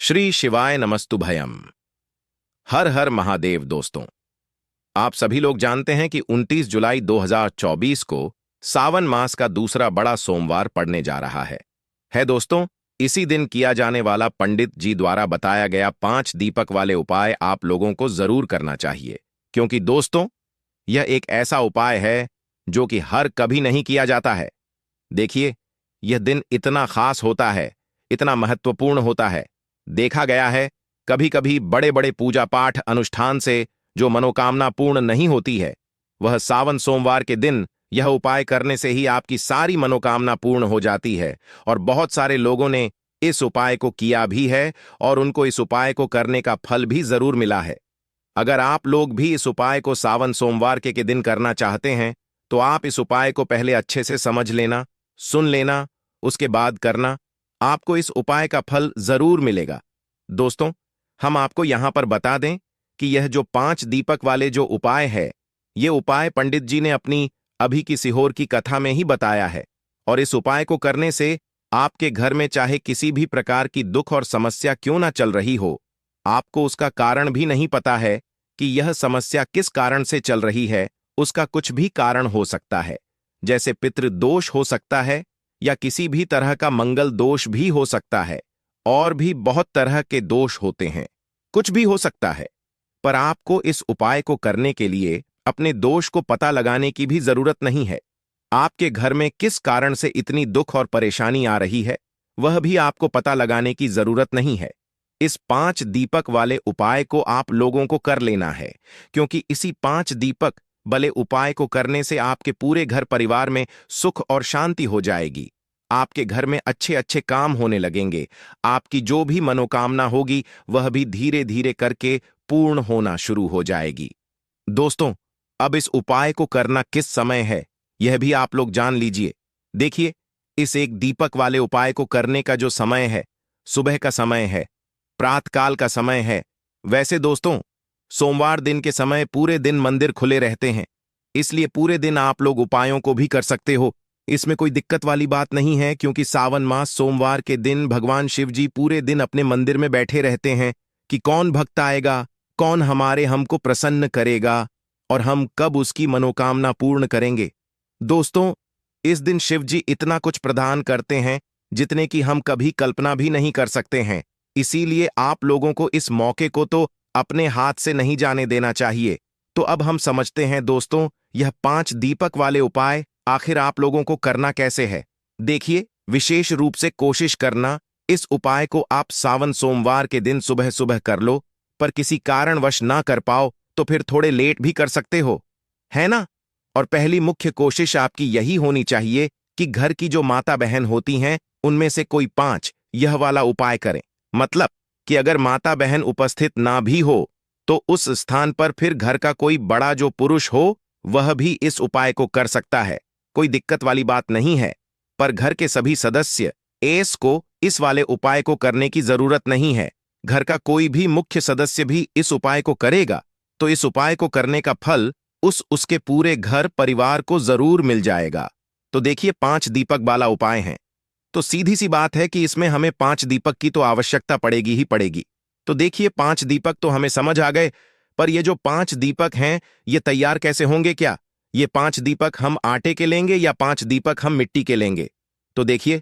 श्री शिवाय नमस्तुभयम। हर हर महादेव। दोस्तों, आप सभी लोग जानते हैं कि 29 जुलाई 2024 को सावन मास का दूसरा बड़ा सोमवार पड़ने जा रहा है दोस्तों, इसी दिन किया जाने वाला पंडित जी द्वारा बताया गया 5 दीपक वाले उपाय आप लोगों को जरूर करना चाहिए, क्योंकि दोस्तों यह एक ऐसा उपाय है जो कि हर कभी नहीं किया जाता है। देखिए, यह दिन इतना खास होता है, इतना महत्वपूर्ण होता है। देखा गया है कभी कभी बड़े बड़े पूजा पाठ अनुष्ठान से जो मनोकामना पूर्ण नहीं होती है, वह सावन सोमवार के दिन यह उपाय करने से ही आपकी सारी मनोकामना पूर्ण हो जाती है। और बहुत सारे लोगों ने इस उपाय को किया भी है और उनको इस उपाय को करने का फल भी जरूर मिला है। अगर आप लोग भी इस उपाय को सावन सोमवार के दिन करना चाहते हैं तो आप इस उपाय को पहले अच्छे से समझ लेना, सुन लेना, उसके बाद करना। आपको इस उपाय का फल जरूर मिलेगा। दोस्तों, हम आपको यहां पर बता दें कि यह जो 5 दीपक वाले जो उपाय है, ये उपाय पंडित जी ने अपनी अभी की सिहोर की कथा में ही बताया है। और इस उपाय को करने से आपके घर में चाहे किसी भी प्रकार की दुख और समस्या क्यों ना चल रही हो, आपको उसका कारण भी नहीं पता है कि यह समस्या किस कारण से चल रही है, उसका कुछ भी कारण हो सकता है। जैसे पितृदोष हो सकता है, या किसी भी तरह का मंगल दोष भी हो सकता है, और भी बहुत तरह के दोष होते हैं, कुछ भी हो सकता है। पर आपको इस उपाय को करने के लिए अपने दोष को पता लगाने की भी जरूरत नहीं है। आपके घर में किस कारण से इतनी दुख और परेशानी आ रही है, वह भी आपको पता लगाने की जरूरत नहीं है। इस 5 दीपक वाले उपाय को आप लोगों को कर लेना है, क्योंकि इसी 5 दीपक वाले उपाय को करने से आपके पूरे घर परिवार में सुख और शांति हो जाएगी। आपके घर में अच्छे अच्छे काम होने लगेंगे। आपकी जो भी मनोकामना होगी वह भी धीरे धीरे करके पूर्ण होना शुरू हो जाएगी। दोस्तों, अब इस उपाय को करना किस समय है, यह भी आप लोग जान लीजिए। देखिए, इस एक दीपक वाले उपाय को करने का जो समय है, सुबह का समय है, प्रातःकाल का समय है। वैसे दोस्तों, सोमवार दिन के समय पूरे दिन मंदिर खुले रहते हैं, इसलिए पूरे दिन आप लोग उपायों को भी कर सकते हो। इसमें कोई दिक्कत वाली बात नहीं है, क्योंकि सावन मास सोमवार के दिन भगवान शिव जी पूरे दिन अपने मंदिर में बैठे रहते हैं कि कौन भक्त आएगा, कौन हमको प्रसन्न करेगा और हम कब उसकी मनोकामना पूर्ण करेंगे। दोस्तों, इस दिन शिव जी इतना कुछ प्रदान करते हैं जितने की हम कभी कल्पना भी नहीं कर सकते हैं। इसीलिए आप लोगों को इस मौके को तो अपने हाथ से नहीं जाने देना चाहिए। तो अब हम समझते हैं दोस्तों, यह 5 दीपक वाले उपाय आखिर आप लोगों को करना कैसे है। देखिए, विशेष रूप से कोशिश करना इस उपाय को आप सावन सोमवार के दिन सुबह सुबह कर लो, पर किसी कारणवश ना कर पाओ तो फिर थोड़े लेट भी कर सकते हो, है ना। और पहली मुख्य कोशिश आपकी यही होनी चाहिए कि घर की जो माता बहन होती हैं उनमें से कोई 5 यह वाला उपाय करें। मतलब कि अगर माता बहन उपस्थित ना भी हो तो उस स्थान पर फिर घर का कोई बड़ा जो पुरुष हो वह भी इस उपाय को कर सकता है। कोई दिक्कत वाली बात नहीं है। पर घर के सभी सदस्य एस को इस वाले उपाय को करने की जरूरत नहीं है। घर का कोई भी मुख्य सदस्य भी इस उपाय को करेगा तो इस उपाय को करने का फल उसके पूरे घर परिवार को जरूर मिल जाएगा। तो देखिए, 5 दीपक वाला उपाय है, तो सीधी सी बात है कि इसमें हमें 5 दीपक की तो आवश्यकता पड़ेगी ही पड़ेगी। तो देखिए, 5 दीपक तो हमें समझ आ गए, पर ये जो 5 दीपक हैं ये तैयार कैसे होंगे क्या? ये 5 दीपक हम आटे के लेंगे या 5 दीपक हम मिट्टी के लेंगे? तो देखिए,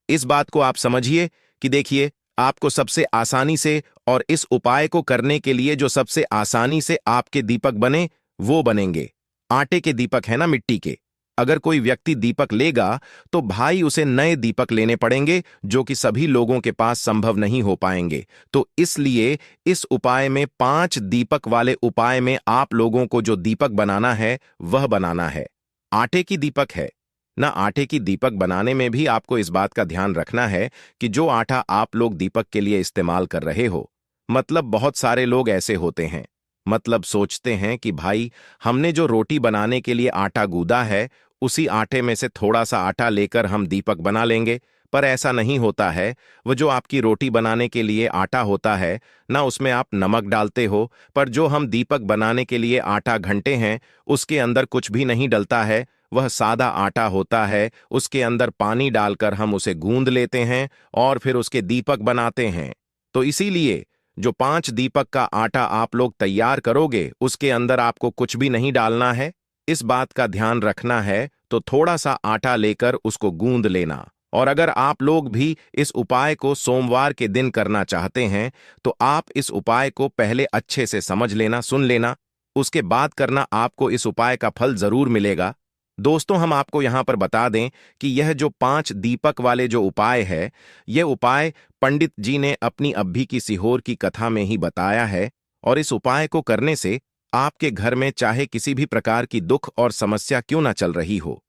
इस बात को आप समझिए कि देखिए, आपको सबसे आसानी से और इस उपाय को करने के लिए जो सबसे आसानी से आपके दीपक बने वो बनेंगे आटे के दीपक, है ना, मिट्टी के। अगर कोई व्यक्ति दीपक लेगा तो भाई उसे नए दीपक लेने पड़ेंगे, जो कि सभी लोगों के पास संभव नहीं हो पाएंगे। तो इसलिए इस उपाय में 5 दीपक वाले उपाय में आप लोगों को जो दीपक बनाना है वह बनाना है आटे की दीपक है ना। आटे की दीपक बनाने में भी आपको इस बात का ध्यान रखना है कि जो आटा आप लोग दीपक के लिए इस्तेमाल कर रहे हो, मतलब बहुत सारे लोग ऐसे होते हैं, मतलब सोचते हैं कि भाई हमने जो रोटी बनाने के लिए आटा गूंदा है उसी आटे में से थोड़ा सा आटा लेकर हम दीपक बना लेंगे। पर ऐसा नहीं होता है। वो जो आपकी रोटी बनाने के लिए आटा होता है ना, उसमें आप नमक डालते हो, पर जो हम दीपक बनाने के लिए आटा घंटे हैं उसके अंदर कुछ भी नहीं डलता है। वह सादा आटा होता है, उसके अंदर पानी डालकर हम उसे गूंद लेते हैं और फिर उसके दीपक बनाते हैं। तो इसीलिए जो 5 दीपक का आटा आप लोग तैयार करोगे उसके अंदर आपको कुछ भी नहीं डालना है। इस बात का ध्यान रखना है। तो थोड़ा सा आटा लेकर उसको गूंद लेना। और अगर आप लोग भी इस उपाय को सोमवार के दिन करना चाहते हैं तो आप इस उपाय को पहले अच्छे से समझ लेना, सुन लेना, उसके बाद करना। आपको इस उपाय का फल जरूर मिलेगा। दोस्तों, हम आपको यहां पर बता दें कि यह जो 5 दीपक वाले जो उपाय है, यह उपाय पंडित जी ने अपनी अभी की सीहोर की कथा में ही बताया है। और इस उपाय को करने से आपके घर में चाहे किसी भी प्रकार की दुख और समस्या क्यों ना चल रही हो,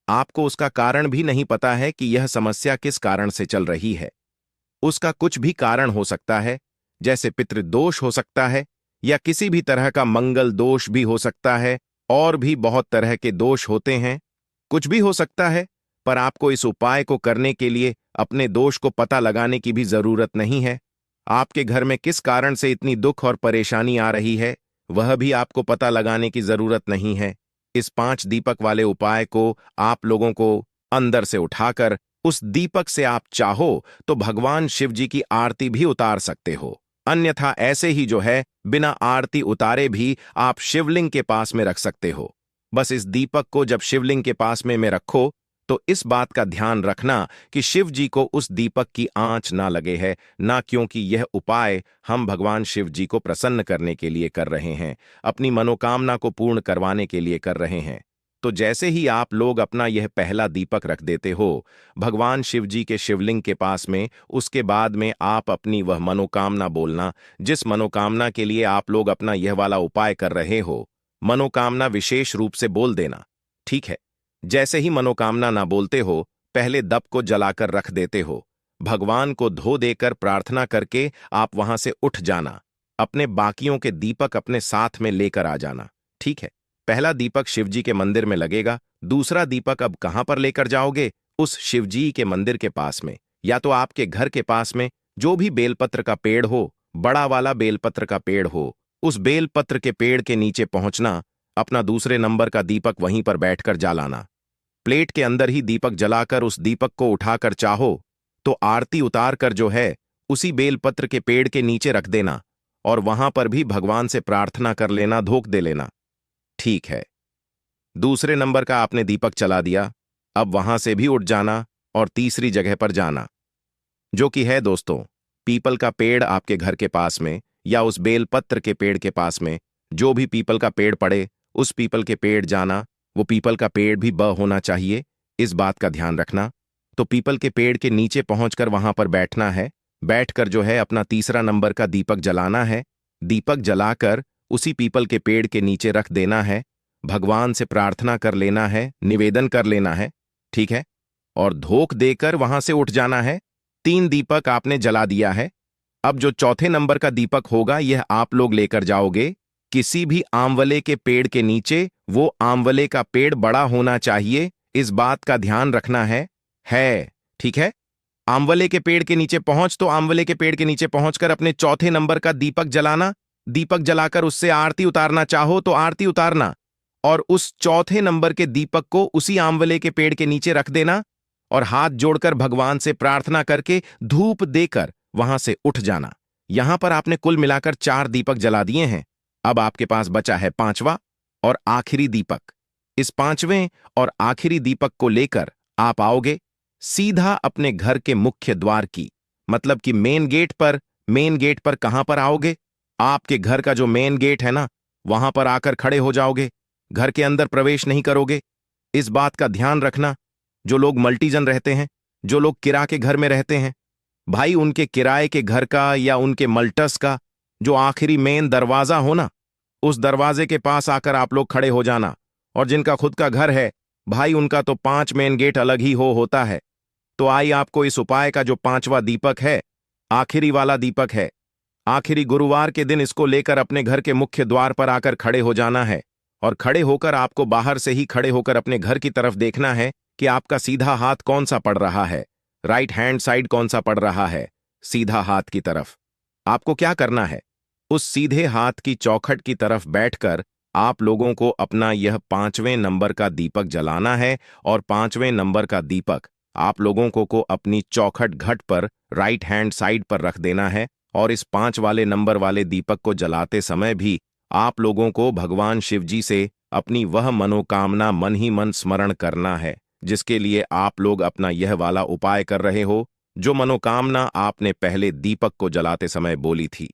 आपको उसका कारण भी नहीं पता है कि यह समस्या किस कारण से चल रही है। उसका कुछ भी कारण हो सकता है, जैसे पितृदोष हो सकता है या किसी भी तरह का मंगल दोष भी हो सकता है। और भी बहुत तरह के दोष होते हैं, कुछ भी हो सकता है। पर आपको इस उपाय को करने के लिए अपने दोष को पता लगाने की भी जरूरत नहीं है। आपके घर में किस कारण से इतनी दुख और परेशानी आ रही है, वह भी आपको पता लगाने की जरूरत नहीं है। इस 5 दीपक वाले उपाय को आप लोगों को अंदर से उठाकर उस दीपक से आप चाहो तो भगवान शिव जी की आरती भी उतार सकते हो। अन्यथा ऐसे ही जो है बिना आरती उतारे भी आप शिवलिंग के पास में रख सकते हो। बस इस दीपक को जब शिवलिंग के पास में रखो तो इस बात का ध्यान रखना कि शिव जी को उस दीपक की आंच ना लगे है, ना, क्योंकि यह उपाय हम भगवान शिव जी को प्रसन्न करने के लिए कर रहे हैं, अपनी मनोकामना को पूर्ण करवाने के लिए कर रहे हैं। तो जैसे ही आप लोग अपना यह पहला दीपक रख देते हो भगवान शिव जी के शिवलिंग के पास में, उसके बाद में आप अपनी वह मनोकामना बोलना जिस मनोकामना के लिए आप लोग अपना यह वाला उपाय कर रहे हो। मनोकामना विशेष रूप से बोल देना, ठीक है। जैसे ही मनोकामना ना बोलते हो पहले दीप को जलाकर रख देते हो। भगवान को धो देकर प्रार्थना करके आप वहां से उठ जाना। अपने बाकियों के दीपक अपने साथ में लेकर आ जाना, ठीक है। पहला दीपक शिवजी के मंदिर में लगेगा। दूसरा दीपक अब कहां पर लेकर जाओगे? उस शिवजी के मंदिर के पास में, या तो आपके घर के पास में जो भी बेलपत्र का पेड़ हो, बड़ा वाला बेलपत्र का पेड़ हो, उस बेलपत्र के पेड़ के नीचे पहुंचना। अपना दूसरे नंबर का दीपक वहीं पर बैठकर जलाना। प्लेट के अंदर ही दीपक जलाकर उस दीपक को उठाकर चाहो तो आरती उतार कर जो है उसी बेलपत्र के पेड़ के नीचे रख देना। और वहां पर भी भगवान से प्रार्थना कर लेना, धूप दे लेना, ठीक है। दूसरे नंबर का आपने दीपक चला दिया। अब वहां से भी उठ जाना और तीसरी जगह पर जाना, जो कि है दोस्तों पीपल का पेड़ आपके घर के पास में या उस बेलपत्र के पेड़ के पास में। जो भी पीपल का पेड़ पड़े उस पीपल के पेड़ जाना। वो पीपल का पेड़ भी ब होना चाहिए, इस बात का ध्यान रखना। तो पीपल के पेड़ के नीचे पहुंचकर वहां पर बैठना है। बैठकर जो है अपना तीसरा नंबर का दीपक जलाना है। दीपक जलाकर उसी पीपल के पेड़ के नीचे रख देना है। भगवान से प्रार्थना कर लेना है, निवेदन कर लेना है, ठीक है। और धोख देकर वहां से उठ जाना है। 3 दीपक आपने जला दिया है। अब जो चौथे नंबर का दीपक होगा यह आप लोग लेकर जाओगे किसी भी आंवले के पेड़ के नीचे। वो आंवले का पेड़ बड़ा होना चाहिए, इस बात का ध्यान रखना है, ठीक है। आंवले के पेड़ के नीचे पहुंच तो आंवले के पेड़ के नीचे पहुंचकर अपने चौथे नंबर का दीपक जलाना। दीपक जलाकर उससे आरती उतारना चाहो तो आरती उतारना। और उस चौथे नंबर के दीपक को उसी आंवले के पेड़ के नीचे रख देना और हाथ जोड़कर भगवान से प्रार्थना करके धूप देकर वहां से उठ जाना। यहां पर आपने कुल मिलाकर 4 दीपक जला दिए हैं। अब आपके पास बचा है 5वां और आखिरी दीपक। इस 5वें और आखिरी दीपक को लेकर आप आओगे सीधा अपने घर के मुख्य द्वार की, मतलब कि मेन गेट पर। मेन गेट पर कहां पर आओगे? आपके घर का जो मेन गेट है ना, वहां पर आकर खड़े हो जाओगे। घर के अंदर प्रवेश नहीं करोगे। इस बात का ध्यान रखना, जो लोग मल्टीजन रहते हैं, जो लोग किराए के घर में रहते हैं, भाई उनके किराए के घर का या उनके मल्टस का जो आखिरी मेन दरवाजा हो ना, उस दरवाजे के पास आकर आप लोग खड़े हो जाना। और जिनका खुद का घर है भाई, उनका तो 5 मेन गेट अलग ही होता है। तो आई आपको इस उपाय का जो 5वां दीपक है, आखिरी वाला दीपक है, आखिरी गुरुवार के दिन इसको लेकर अपने घर के मुख्य द्वार पर आकर खड़े हो जाना है। और खड़े होकर आपको बाहर से ही खड़े होकर अपने घर की तरफ देखना है कि आपका सीधा हाथ कौन सा पड़ रहा है, राइट हैंड साइड कौन सा पड़ रहा है, सीधा हाथ की तरफ। आपको क्या करना है? उस सीधे हाथ की चौखट की तरफ बैठकर आप लोगों को अपना यह 5वें नंबर का दीपक जलाना है। और 5वें नंबर का दीपक आप लोगों को अपनी चौखट घट पर राइट हैंड साइड पर रख देना है। और इस 5 वाले नंबर वाले दीपक को जलाते समय भी आप लोगों को भगवान शिव जी से अपनी वह मनोकामना मन ही मन स्मरण करना है, जिसके लिए आप लोग अपना यह वाला उपाय कर रहे हो। जो मनोकामना आपने पहले दीपक को जलाते समय बोली थी,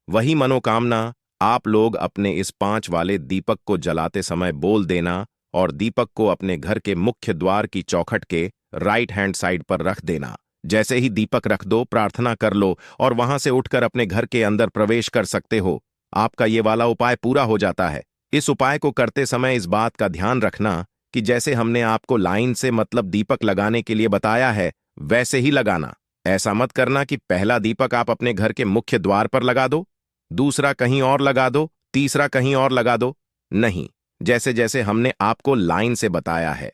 वही मनोकामना आप लोग अपने इस 5 वाले दीपक को जलाते समय बोल देना और दीपक को अपने घर के मुख्य द्वार की चौखट के राइट हैंड साइड पर रख देना। जैसे ही दीपक रख दो, प्रार्थना कर लो और वहां से उठकर अपने घर के अंदर प्रवेश कर सकते हो। आपका ये वाला उपाय पूरा हो जाता है। इस उपाय को करते समय इस बात का ध्यान रखना कि जैसे हमने आपको लाइन से मतलब दीपक लगाने के लिए बताया है, वैसे ही लगाना। ऐसा मत करना कि पहला दीपक आप अपने घर के मुख्य द्वार पर लगा दो, दूसरा कहीं और लगा दो, तीसरा कहीं और लगा दो। नहीं, जैसे जैसे हमने आपको लाइन से बताया है।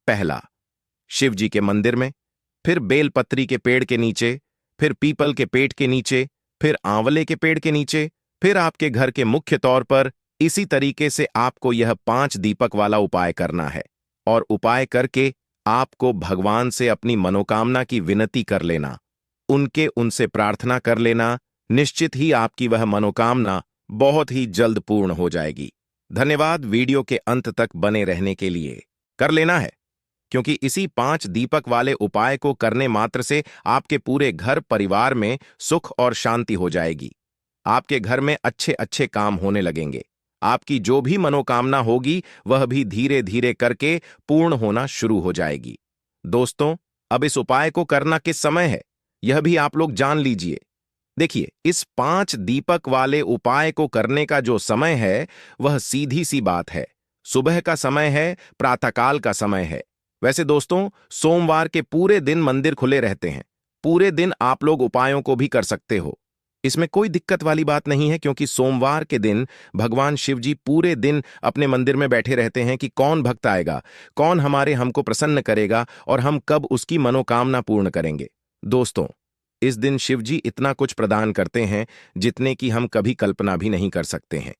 पहला शिव जी के मंदिर में, फिर बेलपत्री के पेड़ के नीचे, फिर पीपल के पेड़ के नीचे, फिर आंवले के पेड़ के नीचे, फिर आपके घर के मुख्य तौर पर। इसी तरीके से आपको यह 5 दीपक वाला उपाय करना है और उपाय करके आपको भगवान से अपनी मनोकामना की विनती कर लेना, उनसे प्रार्थना कर लेना। निश्चित ही आपकी वह मनोकामना बहुत ही जल्द पूर्ण हो जाएगी। धन्यवाद वीडियो के अंत तक बने रहने के लिए। कर लेना है, क्योंकि इसी 5 दीपक वाले उपाय को करने मात्र से आपके पूरे घर परिवार में सुख और शांति हो जाएगी। आपके घर में अच्छे अच्छे काम होने लगेंगे। आपकी जो भी मनोकामना होगी वह भी धीरे धीरे करके पूर्ण होना शुरू हो जाएगी। दोस्तों, अब इस उपाय को करना किस समय है, यह भी आप लोग जान लीजिए। देखिए, इस 5 दीपक वाले उपाय को करने का जो समय है वह सीधी सी बात है, सुबह का समय है, प्रातःकाल का समय है। वैसे दोस्तों, सोमवार के पूरे दिन मंदिर खुले रहते हैं। पूरे दिन आप लोग उपायों को भी कर सकते हो, इसमें कोई दिक्कत वाली बात नहीं है, क्योंकि सोमवार के दिन भगवान शिव जी पूरे दिन अपने मंदिर में बैठे रहते हैं कि कौन भक्त आएगा, कौन हमको प्रसन्न करेगा और हम कब उसकी मनोकामना पूर्ण करेंगे। दोस्तों, इस दिन शिव जी इतना कुछ प्रदान करते हैं जितने की हम कभी कल्पना भी नहीं कर सकते हैं।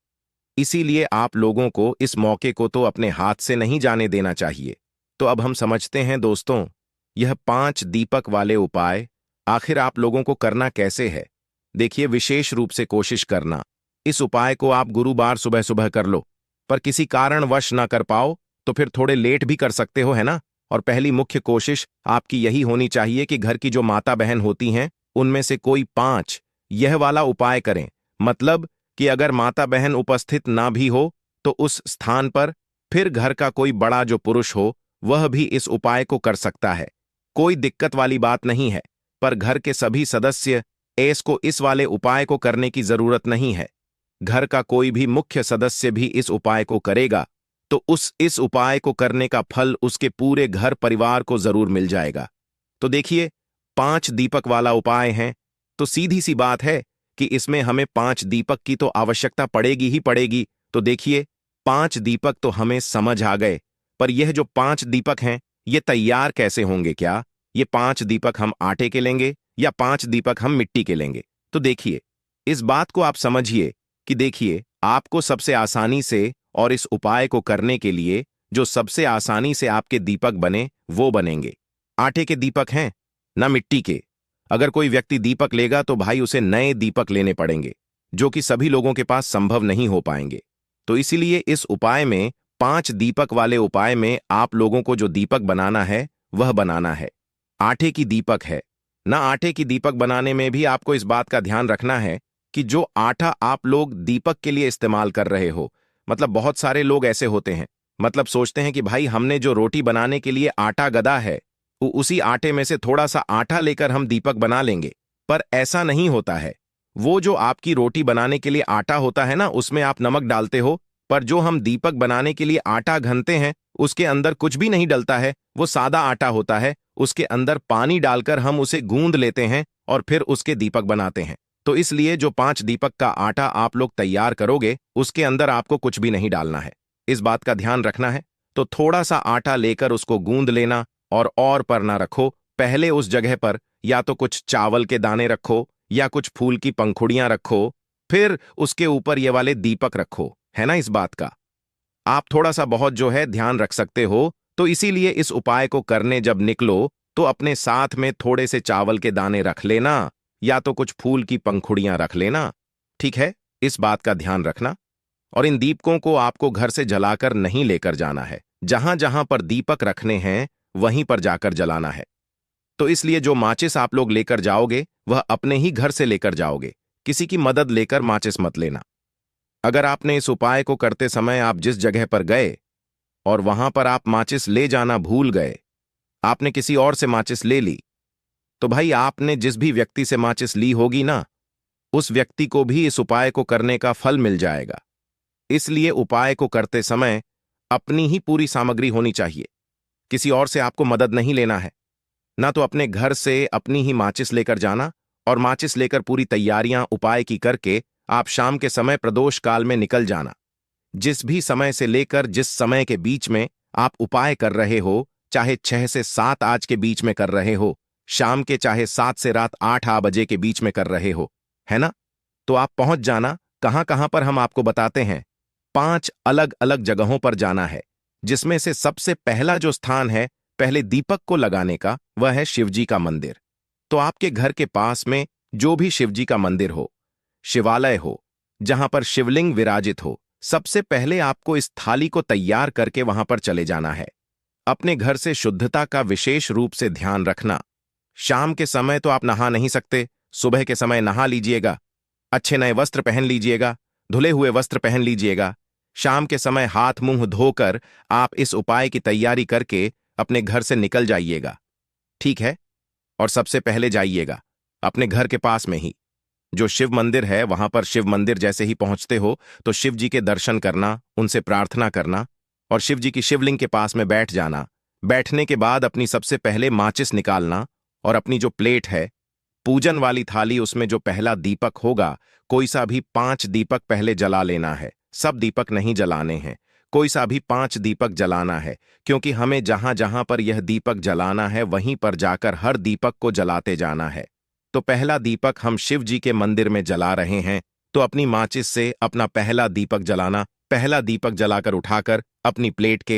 इसीलिए आप लोगों को इस मौके को तो अपने हाथ से नहीं जाने देना चाहिए। तो अब हम समझते हैं दोस्तों, यह 5 दीपक वाले उपाय आखिर आप लोगों को करना कैसे है। देखिए, विशेष रूप से कोशिश करना, इस उपाय को आप गुरुवार सुबह सुबह कर लो, पर किसी कारणवश ना कर पाओ तो फिर थोड़े लेट भी कर सकते हो, है ना। और पहली मुख्य कोशिश आपकी यही होनी चाहिए कि घर की जो माता बहन होती हैं उनमें से कोई 5 यह वाला उपाय करें। मतलब कि अगर माता बहन उपस्थित ना भी हो तो उस स्थान पर फिर घर का कोई बड़ा जो पुरुष हो वह भी इस उपाय को कर सकता है। कोई दिक्कत वाली बात नहीं है, पर घर के सभी सदस्य को इस वाले उपाय को करने की जरूरत नहीं है। घर का कोई भी मुख्य सदस्य भी इस उपाय को करेगा तो इस उपाय को करने का फल उसके पूरे घर परिवार को जरूर मिल जाएगा। तो देखिए, 5 दीपक वाला उपाय है तो सीधी सी बात है कि इसमें हमें 5 दीपक की तो आवश्यकता पड़ेगी ही पड़ेगी। तो देखिए, 5 दीपक तो हमें समझ आ गए, पर यह जो 5 दीपक हैं ये तैयार कैसे होंगे? क्या ये 5 दीपक हम आटे के लेंगे या 5 दीपक हम मिट्टी के लेंगे? तो देखिए, इस बात को आप समझिए कि देखिए, आपको सबसे आसानी से और इस उपाय को करने के लिए जो सबसे आसानी से आपके दीपक बने वो बनेंगे आटे के दीपक हैं, ना मिट्टी के। अगर कोई व्यक्ति दीपक लेगा तो भाई उसे नए दीपक लेने पड़ेंगे, जो कि सभी लोगों के पास संभव नहीं हो पाएंगे। तो इसीलिए इस उपाय में 5 दीपक वाले उपाय में आप लोगों को जो दीपक बनाना है वह बनाना है आटे की दीपक है ना। आटे की दीपक बनाने में भी आपको इस बात का ध्यान रखना है कि जो आटा आप लोग दीपक के लिए इस्तेमाल कर रहे हो, मतलब बहुत सारे लोग ऐसे होते हैं, मतलब सोचते हैं कि भाई हमने जो रोटी बनाने के लिए आटा गदा है उसी आटे में से थोड़ा सा आटा लेकर हम दीपक बना लेंगे। पर ऐसा नहीं होता है। वो जो आपकी रोटी बनाने के लिए आटा होता है ना, उसमें आप नमक डालते हो, पर जो हम दीपक बनाने के लिए आटा घनते हैं उसके अंदर कुछ भी नहीं डलता है। वो सादा आटा होता है, उसके अंदर पानी डालकर हम उसे गूंद लेते हैं और फिर उसके दीपक बनाते हैं। तो इसलिए जो 5 दीपक का आटा आप लोग तैयार करोगे उसके अंदर आपको कुछ भी नहीं डालना है, इस बात का ध्यान रखना है। तो थोड़ा सा आटा लेकर उसको गूंद लेना और पर ना रखो। पहले उस जगह पर या तो कुछ चावल के दाने रखो या कुछ फूल की पंखुड़ियां रखो, फिर उसके ऊपर ये वाले दीपक रखो, है ना। इस बात का आप थोड़ा सा बहुत जो है ध्यान रख सकते हो। तो इसीलिए इस उपाय को करने जब निकलो तो अपने साथ में थोड़े से चावल के दाने रख लेना या तो कुछ फूल की पंखुड़ियां रख लेना। ठीक है, इस बात का ध्यान रखना। और इन दीपकों को आपको घर से जलाकर नहीं लेकर जाना है। जहां जहां पर दीपक रखने हैं वहीं पर जाकर जलाना है। तो इसलिए जो माचिस आप लोग लेकर जाओगे वह अपने ही घर से लेकर जाओगे, किसी की मदद लेकर माचिस मत लेना। अगर आपने इस उपाय को करते समय आप जिस जगह पर गए और वहां पर आप माचिस ले जाना भूल गए, आपने किसी और से माचिस ले ली, तो भाई आपने जिस भी व्यक्ति से माचिस ली होगी ना, उस व्यक्ति को भी इस उपाय को करने का फल मिल जाएगा। इसलिए उपाय को करते समय अपनी ही पूरी सामग्री होनी चाहिए, किसी और से आपको मदद नहीं लेना है। ना तो अपने घर से अपनी ही माचिस लेकर जाना और माचिस लेकर पूरी तैयारियां उपाय की करके आप शाम के समय प्रदोष काल में निकल जाना। जिस भी समय से लेकर जिस समय के बीच में आप उपाय कर रहे हो, चाहे 6 से 7 आज के बीच में कर रहे हो, शाम के चाहे 7 से रात 8 बजे के बीच में कर रहे हो, है ना, तो आप पहुंच जाना। कहां कहां पर हम आपको बताते हैं। 5 अलग अलग जगहों पर जाना है, जिसमें से सबसे पहला जो स्थान है पहले दीपक को लगाने का, वह है शिवजी का मंदिर। तो आपके घर के पास में जो भी शिवजी का मंदिर हो, शिवालय हो, जहां पर शिवलिंग विराजित हो, सबसे पहले आपको इस थाली को तैयार करके वहां पर चले जाना है। अपने घर से शुद्धता का विशेष रूप से ध्यान रखना। शाम के समय तो आप नहा नहीं सकते, सुबह के समय नहा लीजिएगा, अच्छे नए वस्त्र पहन लीजिएगा, धुले हुए वस्त्र पहन लीजिएगा। शाम के समय हाथ मुंह धोकर आप इस उपाय की तैयारी करके अपने घर से निकल जाइएगा। ठीक है, और सबसे पहले जाइएगा अपने घर के पास में ही जो शिव मंदिर है, वहां पर शिव मंदिर जैसे ही पहुंचते हो तो शिव जी के दर्शन करना, उनसे प्रार्थना करना और शिव जी की शिवलिंग के पास में बैठ जाना। बैठने के बाद अपनी सबसे पहले माचिस निकालना और अपनी जो प्लेट है, पूजन वाली थाली, उसमें जो पहला दीपक होगा, कोई सा भी 5 दीपक पहले जला लेना है। सब दीपक नहीं जलाने हैं, कोई सा भी 5 दीपक जलाना है, क्योंकि हमें जहां जहां पर यह दीपक जलाना है वहीं पर जाकर हर दीपक को जलाते जाना है। तो पहला दीपक हम शिव जी के मंदिर में जला रहे हैं, तो अपनी माचिस से अपना पहला दीपक जलाना। पहला दीपक जलाकर उठाकर अपनी प्लेट के